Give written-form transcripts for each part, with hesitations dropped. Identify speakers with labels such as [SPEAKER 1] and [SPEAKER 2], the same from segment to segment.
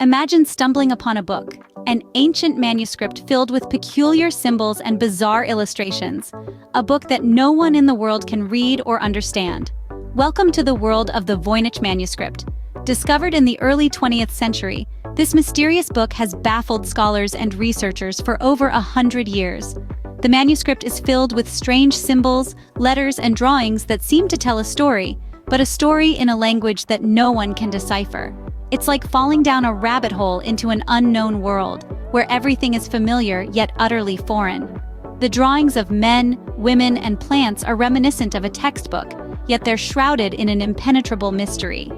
[SPEAKER 1] Imagine stumbling upon a book, an ancient manuscript filled with peculiar symbols and bizarre illustrations, a book that no one in the world can read or understand. Welcome to the world of the Voynich manuscript. Discovered in the early 20th century, this mysterious book has baffled scholars and researchers for over 100 years. The manuscript is filled with strange symbols, letters, and drawings that seem to tell a story, but a story in a language that no one can decipher. It's like falling down a rabbit hole into an unknown world, where everything is familiar yet utterly foreign. The drawings of men, women, and plants are reminiscent of a textbook, yet they're shrouded in an impenetrable mystery.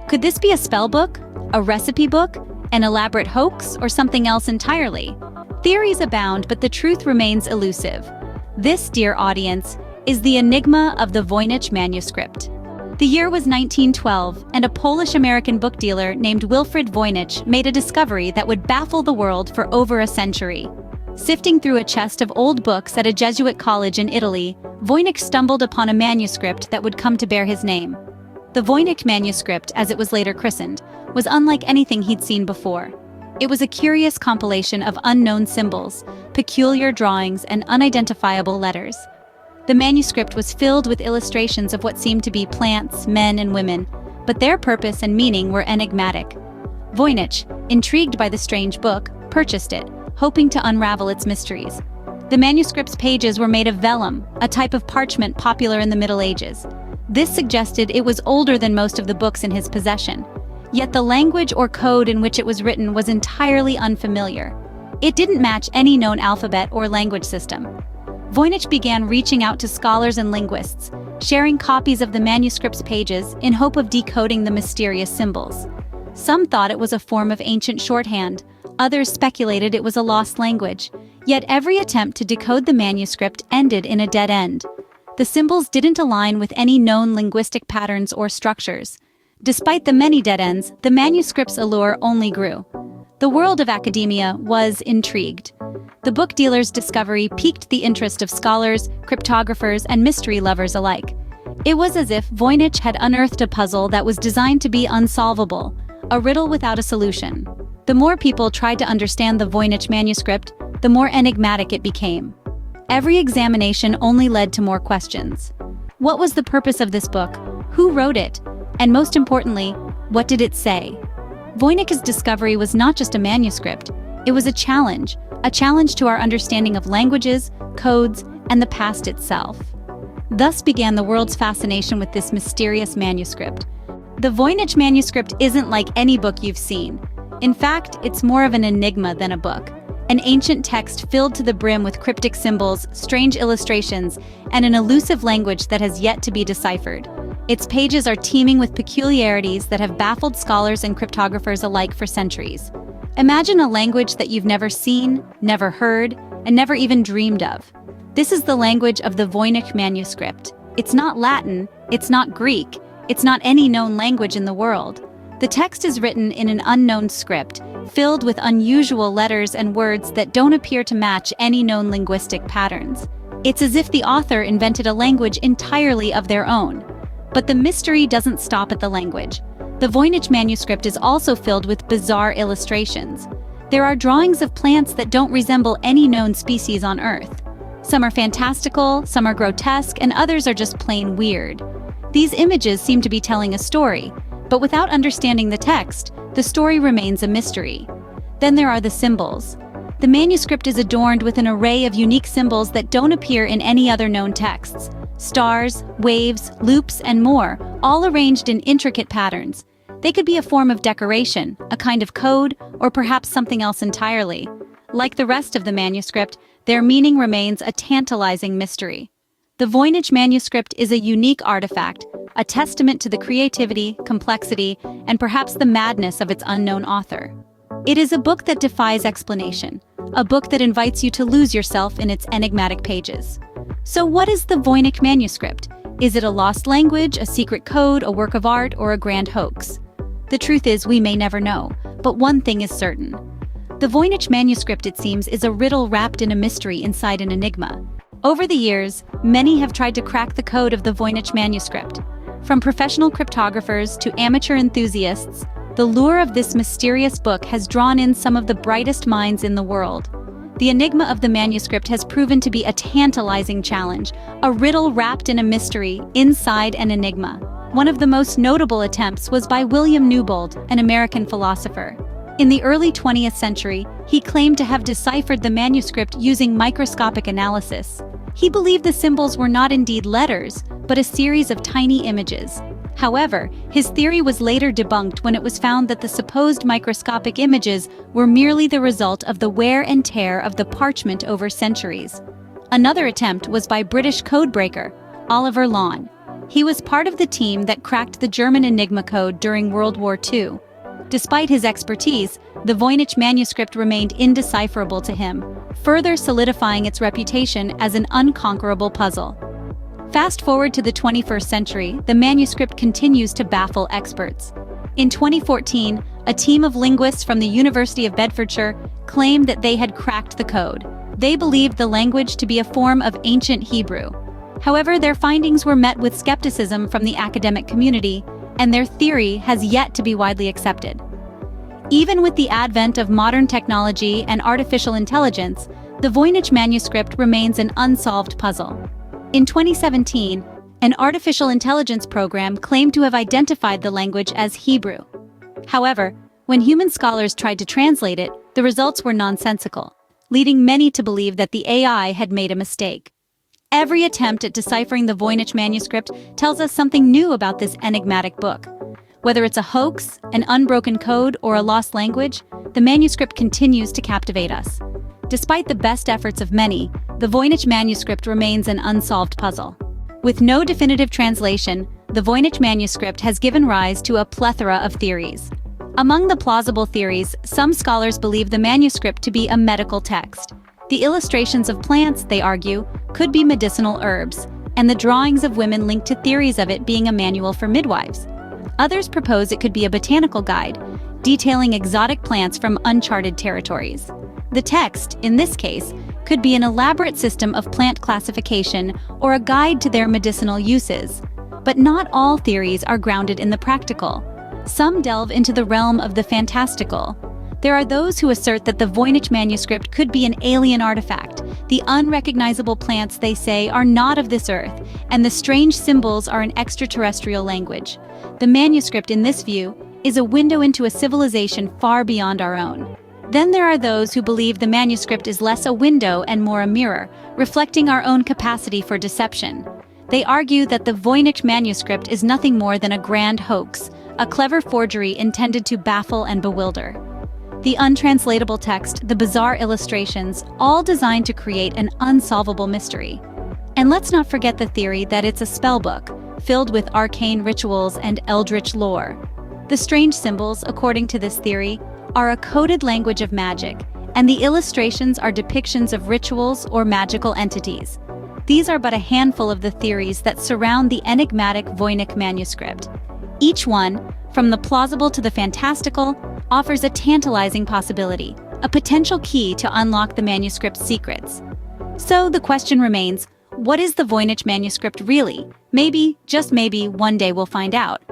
[SPEAKER 1] Could this be a spell book, a recipe book, an elaborate hoax, or something else entirely? Theories abound, but the truth remains elusive. This, dear audience, is the enigma of the Voynich manuscript. The year was 1912, and a Polish-American book dealer named Wilfrid Voynich made a discovery that would baffle the world for over a century. Sifting through a chest of old books at a Jesuit college in Italy, Voynich stumbled upon a manuscript that would come to bear his name. The Voynich manuscript, as it was later christened, was unlike anything he'd seen before. It was a curious compilation of unknown symbols, peculiar drawings, and unidentifiable letters. The manuscript was filled with illustrations of what seemed to be plants, men, and women, but their purpose and meaning were enigmatic. Voynich, intrigued by the strange book, purchased it, hoping to unravel its mysteries. The manuscript's pages were made of vellum, a type of parchment popular in the Middle Ages. This suggested it was older than most of the books in his possession. Yet the language or code in which it was written was entirely unfamiliar. It didn't match any known alphabet or language system. Voynich began reaching out to scholars and linguists, sharing copies of the manuscript's pages in hope of decoding the mysterious symbols. Some thought it was a form of ancient shorthand, others speculated it was a lost language, yet every attempt to decode the manuscript ended in a dead end. The symbols didn't align with any known linguistic patterns or structures. Despite the many dead ends, the manuscript's allure only grew. The world of academia was intrigued. The book dealer's discovery piqued the interest of scholars, cryptographers, and mystery lovers alike. It was as if Voynich had unearthed a puzzle that was designed to be unsolvable, a riddle without a solution. The more people tried to understand the Voynich manuscript, the more enigmatic it became. Every examination only led to more questions. What was the purpose of this book? Who wrote it? And most importantly, what did it say? Voynich's discovery was not just a manuscript, it was a challenge to our understanding of languages, codes, and the past itself. Thus began the world's fascination with this mysterious manuscript. The Voynich manuscript isn't like any book you've seen. In fact, it's more of an enigma than a book. An ancient text filled to the brim with cryptic symbols, strange illustrations, and an elusive language that has yet to be deciphered. Its pages are teeming with peculiarities that have baffled scholars and cryptographers alike for centuries. Imagine a language that you've never seen, never heard, and never even dreamed of. This is the language of the Voynich manuscript. It's not Latin, it's not Greek, it's not any known language in the world. The text is written in an unknown script, filled with unusual letters and words that don't appear to match any known linguistic patterns. It's as if the author invented a language entirely of their own. But the mystery doesn't stop at the language. The Voynich manuscript is also filled with bizarre illustrations. There are drawings of plants that don't resemble any known species on Earth. Some are fantastical, some are grotesque, and others are just plain weird. These images seem to be telling a story, but without understanding the text, the story remains a mystery. Then there are the symbols. The manuscript is adorned with an array of unique symbols that don't appear in any other known texts. Stars, waves, loops, and more, all arranged in intricate patterns. They could be a form of decoration, a kind of code, or perhaps something else entirely. Like the rest of the manuscript, their meaning remains a tantalizing mystery. The Voynich manuscript is a unique artifact, a testament to the creativity, complexity, and perhaps the madness of its unknown author. It is a book that defies explanation, a book that invites you to lose yourself in its enigmatic pages. So what is the Voynich manuscript? Is it a lost language, a secret code, a work of art, or a grand hoax? The truth is, we may never know, but one thing is certain. The Voynich manuscript, it seems, is a riddle wrapped in a mystery inside an enigma. Over the years, many have tried to crack the code of the Voynich manuscript. From professional cryptographers to amateur enthusiasts, the lure of this mysterious book has drawn in some of the brightest minds in the world. The enigma of the manuscript has proven to be a tantalizing challenge, a riddle wrapped in a mystery, inside an enigma. One of the most notable attempts was by William Newbold, an American philosopher. In the early 20th century, he claimed to have deciphered the manuscript using microscopic analysis. He believed the symbols were not indeed letters, but a series of tiny images. However, his theory was later debunked when it was found that the supposed microscopic images were merely the result of the wear and tear of the parchment over centuries. Another attempt was by British codebreaker, Oliver Lawne. He was part of the team that cracked the German Enigma code during World War II. Despite his expertise, the Voynich manuscript remained indecipherable to him, further solidifying its reputation as an unconquerable puzzle. Fast forward to the 21st century, the manuscript continues to baffle experts. In 2014, a team of linguists from the University of Bedfordshire claimed that they had cracked the code. They believed the language to be a form of ancient Hebrew. However, their findings were met with skepticism from the academic community, and their theory has yet to be widely accepted. Even with the advent of modern technology and artificial intelligence, the Voynich manuscript remains an unsolved puzzle. In 2017, an artificial intelligence program claimed to have identified the language as Hebrew. However, when human scholars tried to translate it, the results were nonsensical, leading many to believe that the AI had made a mistake. Every attempt at deciphering the Voynich manuscript tells us something new about this enigmatic book. Whether it's a hoax, an unbroken code, or a lost language, the manuscript continues to captivate us. Despite the best efforts of many, the Voynich manuscript remains an unsolved puzzle. With no definitive translation, the Voynich manuscript has given rise to a plethora of theories. Among the plausible theories, some scholars believe the manuscript to be a medical text. The illustrations of plants, they argue, could be medicinal herbs, and the drawings of women linked to theories of it being a manual for midwives. Others propose it could be a botanical guide, detailing exotic plants from uncharted territories. The text, in this case, could be an elaborate system of plant classification or a guide to their medicinal uses. But not all theories are grounded in the practical. Some delve into the realm of the fantastical. There are those who assert that the Voynich manuscript could be an alien artifact. The unrecognizable plants, they say, are not of this earth, and the strange symbols are an extraterrestrial language. The manuscript, in this view, is a window into a civilization far beyond our own. Then there are those who believe the manuscript is less a window and more a mirror, reflecting our own capacity for deception. They argue that the Voynich manuscript is nothing more than a grand hoax, a clever forgery intended to baffle and bewilder. The untranslatable text, the bizarre illustrations, all designed to create an unsolvable mystery. And let's not forget the theory that it's a spellbook, filled with arcane rituals and eldritch lore. The strange symbols, according to this theory, are a coded language of magic, and the illustrations are depictions of rituals or magical entities. These are but a handful of the theories that surround the enigmatic Voynich manuscript. Each one, from the plausible to the fantastical, offers a tantalizing possibility, a potential key to unlock the manuscript's secrets. So the question remains, what is the Voynich manuscript really? Maybe, just maybe, one day we'll find out.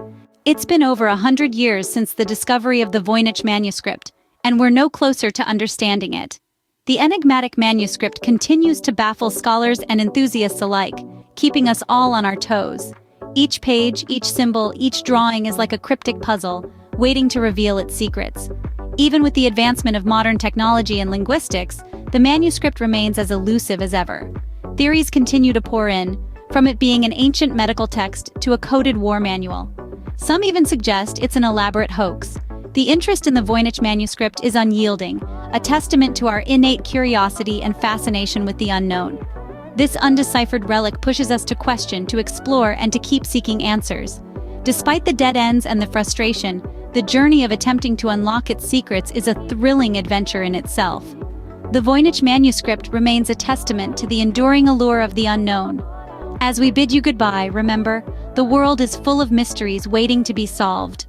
[SPEAKER 1] It's been over 100 years since the discovery of the Voynich manuscript, and we're no closer to understanding it. The enigmatic manuscript continues to baffle scholars and enthusiasts alike, keeping us all on our toes. Each page, each symbol, each drawing is like a cryptic puzzle, waiting to reveal its secrets. Even with the advancement of modern technology and linguistics, the manuscript remains as elusive as ever. Theories continue to pour in, from it being an ancient medical text to a coded war manual. Some even suggest it's an elaborate hoax. The interest in the Voynich manuscript is unyielding, a testament to our innate curiosity and fascination with the unknown. This undeciphered relic pushes us to question, to explore, and to keep seeking answers. Despite the dead ends and the frustration, the journey of attempting to unlock its secrets is a thrilling adventure in itself. The Voynich manuscript remains a testament to the enduring allure of the unknown. As we bid you goodbye, remember, the world is full of mysteries waiting to be solved.